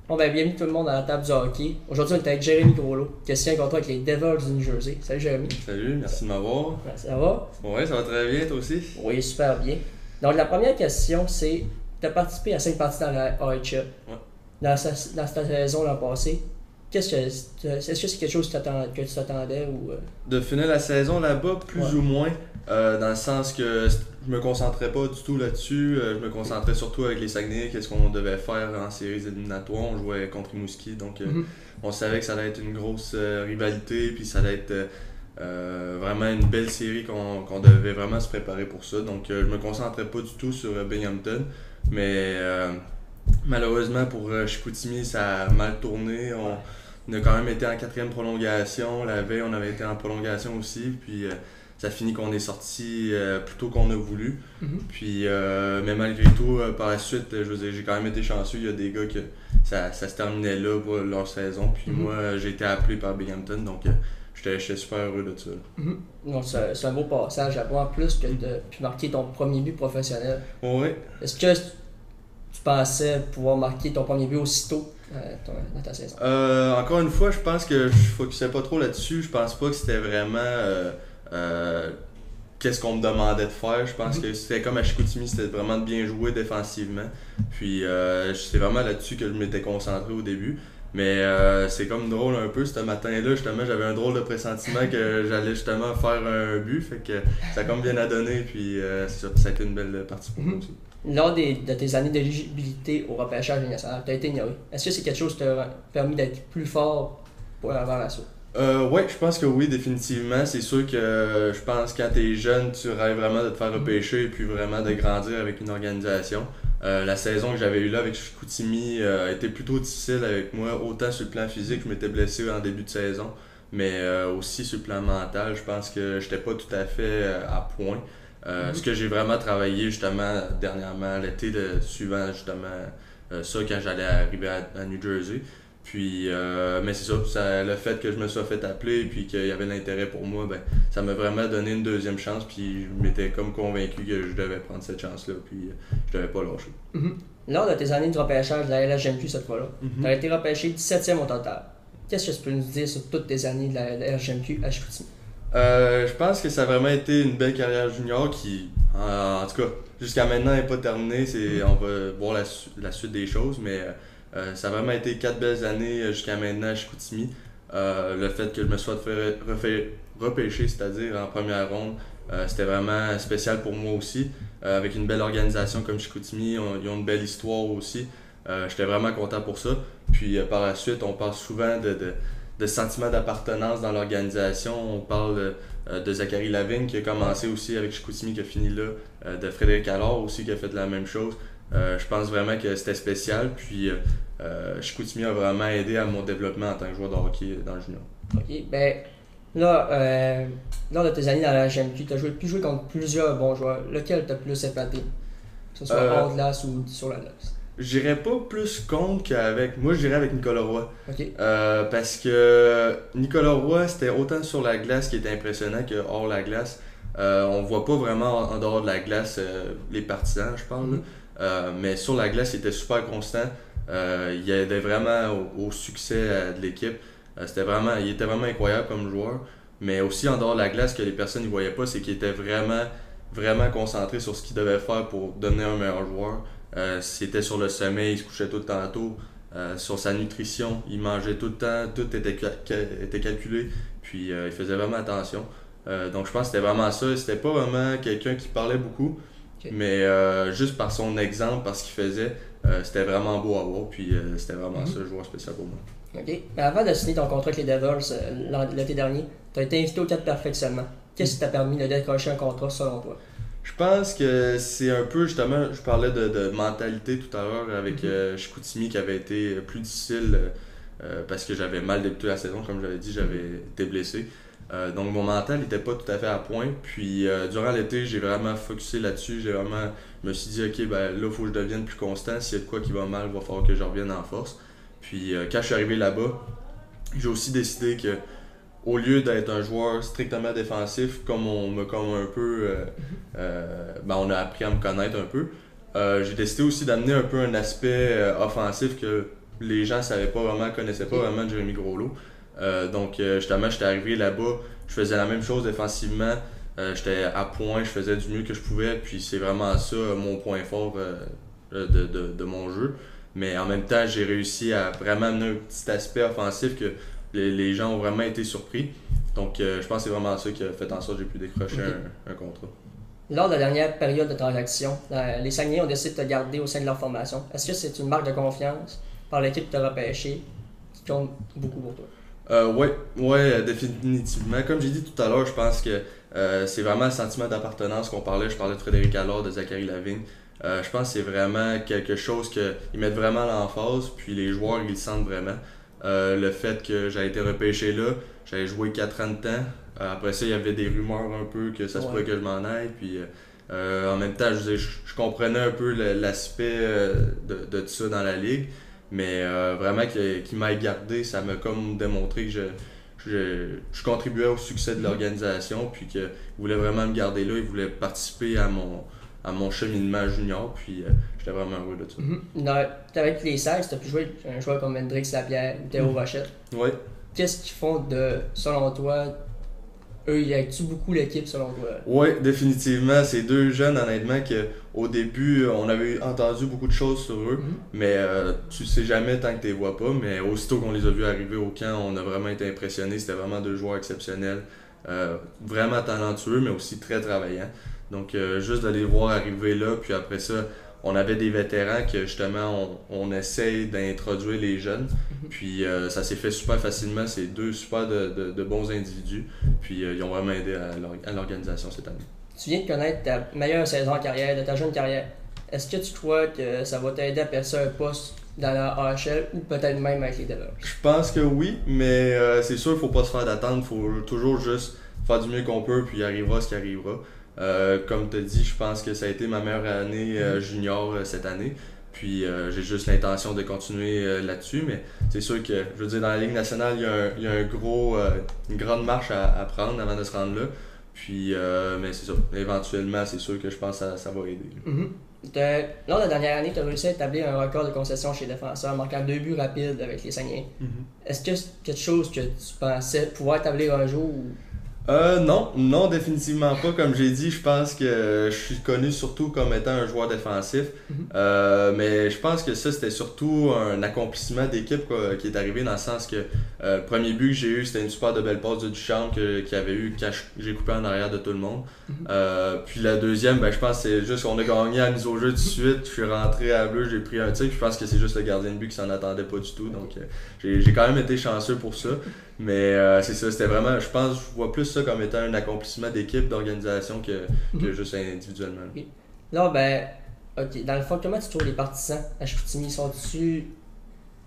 Bon ben, bienvenue tout le monde à la table du hockey. Aujourd'hui, on est avec Jérémy Groslot, qui a signé un contrat avec les Devils du New Jersey. Salut Jérémy. Salut, merci de m'avoir. Ça va? Ouais, ça va très bien, toi aussi? Oui, super bien. Donc, la première question, c'est tu as participé à 5 parties dans la AHL. Ouais. Dans cette saison l'an passé, est-ce que c'est quelque chose que tu t'attendais ou. De finir la saison là-bas, plus Ouais. ou moins, dans le sens que je me concentrais pas du tout là-dessus. Je me concentrais surtout avec les Saguenay, qu'est-ce qu'on devait faire en séries éliminatoires. On jouait contre Rimouski, donc Mhm. on savait que ça allait être une grosse rivalité, puis ça allait être vraiment une belle série qu'on devait vraiment se préparer pour ça. Donc je me concentrais pas du tout sur Binghamton, mais malheureusement pour Chicoutimi, ça a mal tourné. On a quand même été en quatrième prolongation. La veille, on avait été en prolongation aussi. Puis ça finit qu'on est sorti plus tôt qu'on a voulu. Mhm. Puis, mais malgré tout, par la suite, je veux dire, j'ai quand même été chanceux. Il y a des gars que ça se terminait là pour leur saison. Puis Mhm. moi, j'ai été appelé par Binghamton. Donc j'étais super heureux de ça. Mhm. Donc, c'est un beau passage à voir en plus que de puis marquer ton premier but professionnel. Ouais. Est-ce que tu pensais pouvoir marquer ton premier but aussitôt dans ta saison? Encore une fois, je pense que je focusais pas trop là-dessus. Je pense pas que c'était vraiment qu'est-ce qu'on me demandait de faire. Je pense que c'était comme à Chicoutimi, c'était vraiment de bien jouer défensivement. Puis c'est vraiment là-dessus que je m'étais concentré au début. Mais c'est comme drôle un peu, ce matin-là, justement, j'avais un drôle de pressentiment que j'allais justement faire un but. Fait que ça a comme bien à donner. Puis c'est ça, ça a été une belle partie pour moi aussi. Lors de tes années d'éligibilité au repêchage national, tu as été ignoré. Est-ce que c'est quelque chose qui t'a permis d'être plus fort pour avant la suite? Ouais, je pense que oui, définitivement. C'est sûr que je pense que quand t'es jeune, tu rêves vraiment de te faire repêcher et puis vraiment de grandir avec une organisation. La saison que j'avais eue là avec Chicoutimi a été plutôt difficile avec moi, autant sur le plan physique, je m'étais blessé en début de saison, mais aussi sur le plan mental, je pense que j'étais pas tout à fait à point. Ce que j'ai vraiment travaillé justement dernièrement, suivant justement ça quand j'allais arriver à New Jersey. Puis, mais c'est ça, le fait que je me sois fait appeler puis qu'il y avait l'intérêt pour moi, ben, ça m'a vraiment donné une deuxième chance. Puis je m'étais comme convaincu que je devais prendre cette chance-là, puis je devais pas lâcher. Mhm. Lors de tes années de repêchage de la LHMQ cette fois-là, tu as été repêché 17e au total. Qu'est-ce que tu peux nous dire sur toutes tes années de la LHMQ à Chicoutimi? Je pense que ça a vraiment été une belle carrière junior qui, en tout cas, jusqu'à maintenant n'est pas terminée. On va voir la suite des choses, mais ça a vraiment été 4 belles années jusqu'à maintenant à Chicoutimi. Le fait que je me sois fait repêcher, c'est-à-dire en première ronde, c'était vraiment spécial pour moi aussi. Avec une belle organisation comme Chicoutimi, ils ont une belle histoire aussi. J'étais vraiment content pour ça. Puis par la suite, on parle souvent de sentiment d'appartenance dans l'organisation. On parle de Zachary Lavigne qui a commencé aussi avec Chicoutimi, qui a fini là, de Frédéric Allard aussi qui a fait la même chose. Je pense vraiment que c'était spécial. Puis Chicoutimi a vraiment aidé à mon développement en tant que joueur de hockey dans le junior. Ok, ben là, lors de tes années dans la LHMQ, tu as pu jouer contre plusieurs bons joueurs. Lequel t'a plus épaté? Que ce soit hors glace ou sur la glace. J'irais pas plus contre qu'avec. Moi, j'irais avec Nicolas Roy. Ok. Parce que Nicolas Roy, c'était autant sur la glace qui était impressionnant que hors la glace. On voit pas vraiment en dehors de la glace les partisans, je parle. Là. Mais sur la glace, il était super constant. Il aidait vraiment au succès de l'équipe. Il était vraiment incroyable comme joueur. Mais aussi en dehors de la glace, que les personnes ne voyaient pas, c'est qu'il était vraiment, vraiment concentré sur ce qu'il devait faire pour devenir un meilleur joueur. C'était sur le sommeil, il se couchait tout le temps tôt. Sur sa nutrition, il mangeait tout le temps, tout était calculé, puis il faisait vraiment attention. Donc je pense que c'était vraiment ça. C'était pas vraiment quelqu'un qui parlait beaucoup, mais juste par son exemple, par ce qu'il faisait, c'était vraiment beau à voir, puis c'était vraiment ça, le joueur spécial pour moi. Ok. Mais avant de signer ton contrat avec les Devils l'été dernier, tu as été invité au 4 perfectionnement. Qu'est-ce qui t'a permis de décrocher un contrat selon toi? Je pense que c'est un peu, justement, je parlais de mentalité tout à l'heure avec Chicoutimi qui avait été plus difficile parce que j'avais mal débuté la saison, comme j'avais dit, j'avais été blessé. Donc mon mental n'était pas tout à fait à point. Puis durant l'été, j'ai vraiment focusé là-dessus. Je me suis dit, ok, ben là, il faut que je devienne plus constant. S'il y a de quoi qui va mal, il va falloir que je revienne en force. Puis quand je suis arrivé là-bas, j'ai aussi décidé que au lieu d'être un joueur strictement défensif, comme on m'a comme un peu, on a appris à me connaître un peu, j'ai décidé aussi d'amener un peu un aspect offensif que les gens connaissaient pas vraiment Jérémy Groslot. Donc justement, j'étais arrivé là-bas, je faisais la même chose défensivement. J'étais à point, je faisais du mieux que je pouvais, puis c'est vraiment ça mon point fort de mon jeu. Mais en même temps, j'ai réussi à vraiment amener un petit aspect offensif que les gens ont vraiment été surpris. Donc je pense que c'est vraiment ça qui a fait en sorte que j'ai pu décrocher un contrat. Lors de la dernière période de transaction, les Saguenayens ont décidé de te garder au sein de leur formation. Est-ce que c'est une marque de confiance par l'équipe qui t'a repêché qui compte beaucoup pour toi? Ouais, définitivement. Comme j'ai dit tout à l'heure, je pense que c'est vraiment le sentiment d'appartenance qu'on parlait. Je parlais de Frédéric Allard, de Zachary Lavigne. Je pense que c'est vraiment quelque chose qu'ils mettent vraiment l'emphase, puis les joueurs ils le sentent vraiment. Le fait que j'ai été repêché là, j'avais joué 4 ans de temps. Après ça, il y avait des rumeurs un peu que ça se pourrait que je m'en aille. Puis en même temps, je comprenais un peu l'aspect de tout ça dans la ligue. Mais vraiment qu'il m'aille gardé, ça m'a comme démontré que je contribuais au succès de l'organisation. Puis qu'il voulait vraiment me garder là, il voulait participer à mon cheminement junior. Puis j'étais vraiment heureux de ça. Avec les Sags, tu as pu jouer un joueur comme Hendrix Lapierre ou Théo Rochette. Oui. Qu'est-ce qu'ils font selon toi? Eux, ils aident-tu beaucoup l'équipe selon toi? Oui, définitivement. C'est deux jeunes, honnêtement, qu'au début, on avait entendu beaucoup de choses sur eux, mais tu sais jamais tant que tu les vois pas. Mais aussitôt qu'on les a vus arriver au camp, on a vraiment été impressionnés. C'était vraiment deux joueurs exceptionnels, vraiment talentueux, mais aussi très travaillants. Donc, juste de les voir arriver là, puis après ça, on avait des vétérans que justement on essaye d'introduire les jeunes. Puis ça s'est fait super facilement. C'est deux super de bons individus. Puis ils ont vraiment aidé à l'organisation cette année. Tu viens de connaître ta meilleure saison en carrière, de ta jeune carrière. Est-ce que tu crois que ça va t'aider à percer un poste dans la AHL ou peut-être même avec les Devils? Je pense que oui, mais c'est sûr qu'il ne faut pas se faire d'attendre. Il faut toujours juste faire du mieux qu'on peut, puis il arrivera ce qui arrivera. Comme tu as dit, je pense que ça a été ma meilleure année junior cette année. Puis j'ai juste l'intention de continuer là-dessus. Mais c'est sûr que, je veux dire, dans la Ligue nationale, il y a une grande marche à prendre avant de se rendre là. Puis, mais c'est ça. Éventuellement, c'est sûr que je pense que ça va aider. Lors de la dernière année, tu as réussi à établir un record de concession chez défenseurs, marquant 2 buts rapides avec les Saguenayens. Est-ce que c'est quelque chose que tu pensais pouvoir établir un jour? Non, définitivement pas. Comme j'ai dit, je pense que je suis connu surtout comme étant un joueur défensif. Mais je pense que ça, c'était surtout un accomplissement d'équipe qui est arrivé dans le sens que le premier but que j'ai eu, c'était une super de belle passe de Duchamp qui avait eu quand j'ai coupé en arrière de tout le monde. Puis la deuxième, je pense que c'est juste qu'on a gagné à la mise au jeu tout de suite. Je suis rentré à bleu, j'ai pris un tir. Je pense que c'est juste le gardien de but qui s'en attendait pas du tout. Donc j'ai quand même été chanceux pour ça. Mais c'est ça, c'était vraiment, je pense, je vois plus ça comme étant un accomplissement d'équipe, d'organisation que juste individuellement. Okay. Là, ok, dans le fond, comment tu trouves les partisans à Chicoutimi? Sont-ils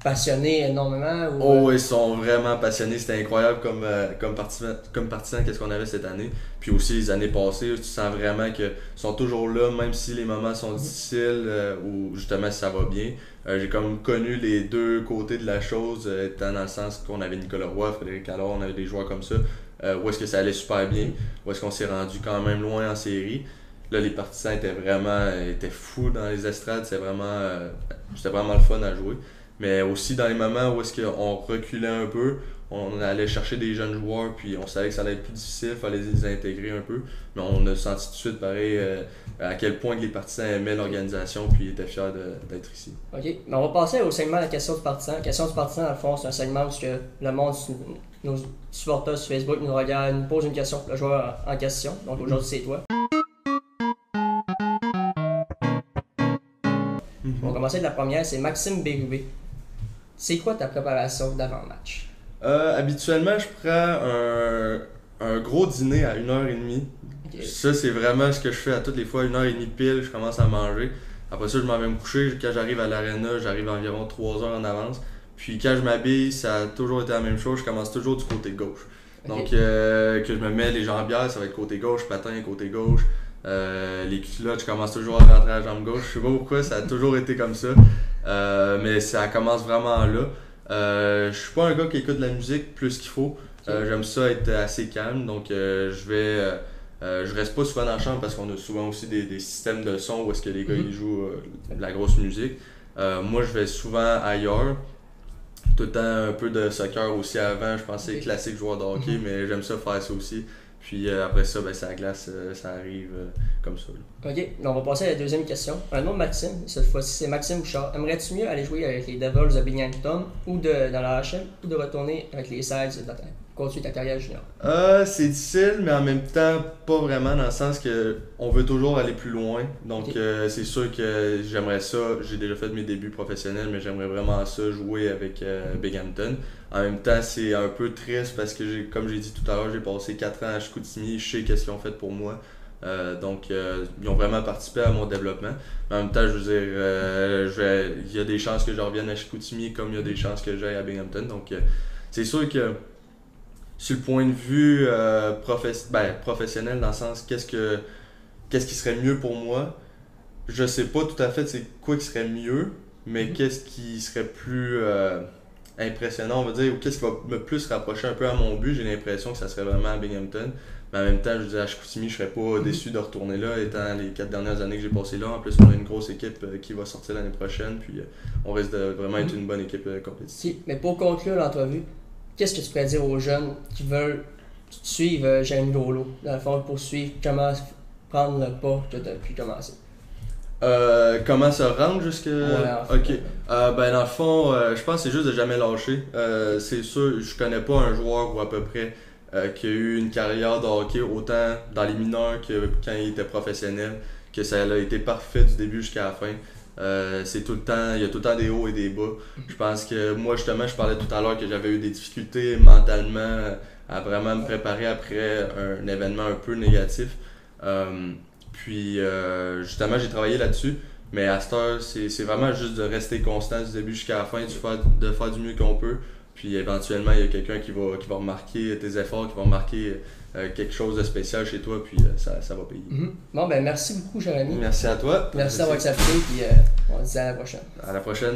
passionnés énormément? Oh, ils sont vraiment passionnés, c'était incroyable comme partisans qu'est-ce qu'on avait cette année. Puis aussi les années passées, tu sens vraiment qu'ils sont toujours là, même si les moments sont difficiles ou justement si ça va bien. J'ai comme connu les deux côtés de la chose, étant dans le sens qu'on avait Nicolas Roy, Frédéric Allard, on avait des joueurs comme ça, où est-ce que ça allait super bien, où est-ce qu'on s'est rendu quand même loin en série. Là, les partisans étaient fous dans les estrades, c'était vraiment le fun à jouer. Mais aussi dans les moments où est-ce qu'on reculait un peu, on allait chercher des jeunes joueurs, puis on savait que ça allait être plus difficile, il fallait les intégrer un peu. Mais on a senti tout de suite pareil à quel point les partisans aimaient l'organisation, puis ils étaient fiers d'être ici. Ok, mais on va passer au segment de la question du partisan. La question du partisan, dans le fond, c'est un segment où le monde, nos supporters sur Facebook nous regardent, nous posent une question, le joueur en question. Donc aujourd'hui, c'est toi. On va commencer de la première, c'est Maxime Bérubé. C'est quoi ta préparation d'avant-match? Habituellement, je prends un gros dîner à 1h30. Okay. Ça, c'est vraiment ce que je fais à toutes les fois. 1h30 pile, je commence à manger. Après ça, je m'en vais me coucher. Quand j'arrive à l'aréna, j'arrive environ 3 heures en avance. Puis quand je m'habille, ça a toujours été la même chose. Je commence toujours du côté gauche. Okay. Donc, que je me mets les jambières, ça va être côté gauche, patin, côté gauche. Les culottes, je commence toujours à rentrer à la jambe gauche. Je sais pas pourquoi, ça a toujours été comme ça. Mais ça commence vraiment là. Je suis pas un gars qui écoute de la musique plus qu'il faut. J'aime ça être assez calme. Donc je reste pas souvent dans la chambre parce qu'on a souvent aussi des systèmes de son où est-ce que les gars ils jouent de la grosse musique. Moi je vais souvent ailleurs. tout le temps un peu de soccer aussi avant. Je pensais classique joueur de hockey, mais j'aime ça faire ça aussi. Puis après ça, ben, ça glace, ça arrive comme ça. Là. Ok, on va passer à la deuxième question. Un nom de Maxime, cette fois-ci c'est Maxime Bouchard. Aimerais-tu mieux aller jouer avec les Devils de Binghamton ou dans la HL ou de retourner avec les Sides de continuer ta carrière junior? C'est difficile, mais en même temps, pas vraiment, dans le sens que on veut toujours aller plus loin. Donc, c'est sûr que j'aimerais ça. J'ai déjà fait mes débuts professionnels, mais j'aimerais vraiment ça jouer avec Binghamton. En même temps, c'est un peu triste parce que, comme j'ai dit tout à l'heure, j'ai passé 4 ans à Chicoutimi. Je sais qu'est-ce qu'ils ont fait pour moi. Donc, ils ont vraiment participé à mon développement. Mais en même temps, je veux dire, il y a des chances que je revienne à Chicoutimi comme il y a des chances que j'aille à Binghamton. Donc, c'est sûr que sur le point de vue professionnel, dans le sens qu'est-ce qui serait mieux pour moi, je sais pas tout à fait c'est quoi qui serait mieux, mais qu'est-ce qui serait plus impressionnant, on va dire, ou qu'est-ce qui va me plus rapprocher un peu à mon but. J'ai l'impression que ça serait vraiment à Binghamton, mais en même temps, je veux dire, à Chicoutimi, je serais pas déçu de retourner là, étant les 4 dernières années que j'ai passées là. En plus, on a une grosse équipe qui va sortir l'année prochaine, puis on risque de vraiment être une bonne équipe compétitive. Si, mais pour conclure l'entrevue, qu'est-ce que tu pourrais dire aux jeunes qui veulent suivre Jérémy Groslot, dans le fond, pour suivre comment prendre le pas que tu as pu commencer? Comment se rendre jusqu'à... Ouais, ok. Ben dans le fond, je pense que c'est juste de jamais lâcher. C'est sûr, je connais pas un joueur ou à peu près qui a eu une carrière de hockey autant dans les mineurs que quand il était professionnel, que ça a été parfait du début jusqu'à la fin. C'est tout le temps, il y a tout le temps des hauts et des bas. Je pense que moi justement, je parlais tout à l'heure que j'avais eu des difficultés mentalement à vraiment me préparer après un événement un peu négatif. Puis justement, j'ai travaillé là-dessus, mais à cette heure, c'est vraiment juste de rester constant du début jusqu'à la fin, de faire du mieux qu'on peut. Puis éventuellement, il y a quelqu'un qui va remarquer tes efforts, qui va remarquer quelque chose de spécial chez toi, puis ça va payer. Bon, ben merci beaucoup, Jérémy. Merci à toi. Merci d'avoir accepté, puis on se dit à la prochaine. À la prochaine.